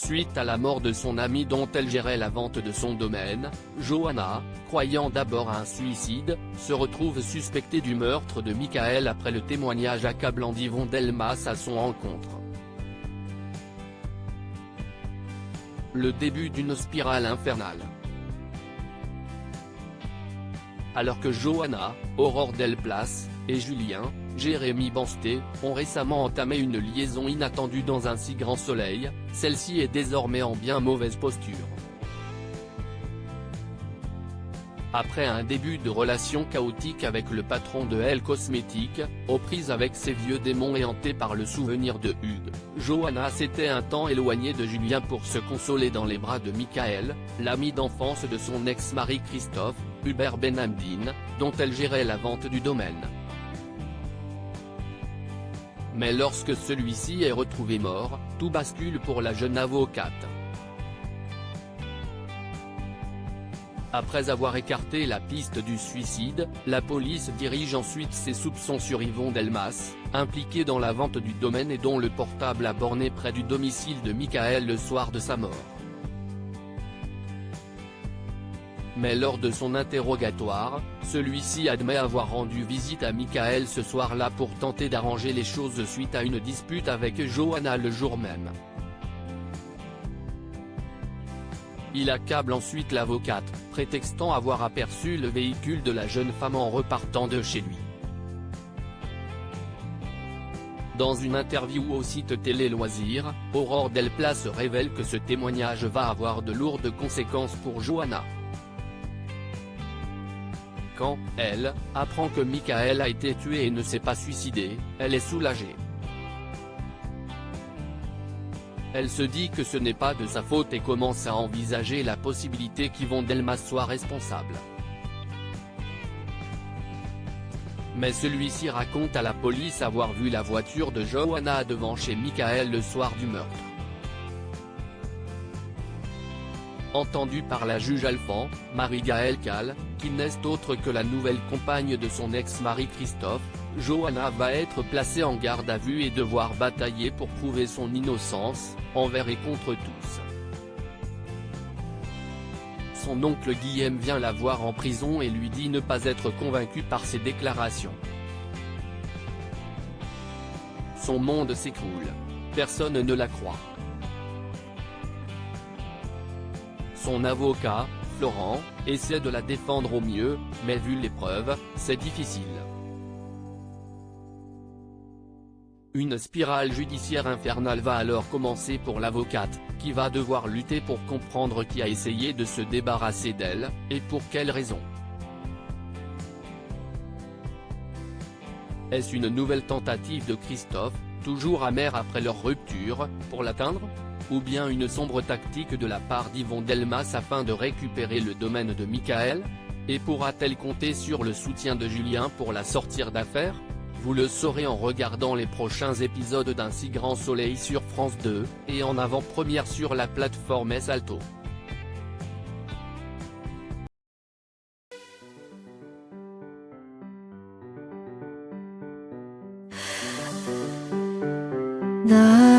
Suite à la mort de son amie dont elle gérait la vente de son domaine, Johanna, croyant d'abord à un suicide, se retrouve suspectée du meurtre de Michael après le témoignage accablant d'Yvon Delmas à son encontre. Le début d'une spirale infernale. Alors que Johanna, Aurore Delplace, et Julien, Jérémy Bansté, ont récemment entamé une liaison inattendue dans un si grand soleil, celle-ci est désormais en bien mauvaise posture. Après un début de relation chaotique avec le patron de Elle Cosmétiques, aux prises avec ses vieux démons et hantée par le souvenir de Hugues, Johanna s'était un temps éloignée de Julien pour se consoler dans les bras de Michael, l'ami d'enfance de son ex-mari Christophe, Hubert Benhamdine, dont elle gérait la vente du domaine. Mais lorsque celui-ci est retrouvé mort, tout bascule pour la jeune avocate. Après avoir écarté la piste du suicide, la police dirige ensuite ses soupçons sur Yvon Delmas, impliqué dans la vente du domaine et dont le portable a borné près du domicile de Michael le soir de sa mort. Mais lors de son interrogatoire, celui-ci admet avoir rendu visite à Michael ce soir-là pour tenter d'arranger les choses suite à une dispute avec Johanna le jour même. Il accable ensuite l'avocate, prétextant avoir aperçu le véhicule de la jeune femme en repartant de chez lui. Dans une interview au site Télé Loisirs, Aurore Delplace révèle que ce témoignage va avoir de lourdes conséquences pour Johanna. Quand, elle, apprend que Michael a été tué et ne s'est pas suicidé, elle est soulagée. Elle se dit que ce n'est pas de sa faute et commence à envisager la possibilité qu'Yvon Delmas soit responsable. Mais celui-ci raconte à la police avoir vu la voiture de Johanna devant chez Michael le soir du meurtre. Entendue par la juge Alphand, Marie-Gaëlle Cal, qui n'est autre que la nouvelle compagne de son ex-mari Christophe, Johanna va être placée en garde à vue et devoir batailler pour prouver son innocence, envers et contre tous. Son oncle Guillaume vient la voir en prison et lui dit ne pas être convaincu par ses déclarations. Son monde s'écroule. Personne ne la croit. Son avocat, Florent, essaie de la défendre au mieux, mais vu les preuves, c'est difficile. Une spirale judiciaire infernale va alors commencer pour l'avocate, qui va devoir lutter pour comprendre qui a essayé de se débarrasser d'elle, et pour quelle raison. Est-ce une nouvelle tentative de Christophe, toujours amer après leur rupture, pour l'atteindre ? Ou bien une sombre tactique de la part d'Yvon Delmas afin de récupérer le domaine de Michael ? Et pourra-t-elle compter sur le soutien de Julien pour la sortir d'affaire ? Vous le saurez en regardant les prochains épisodes d'Un si grand soleil sur France 2, et en avant-première sur la plateforme Salto. 나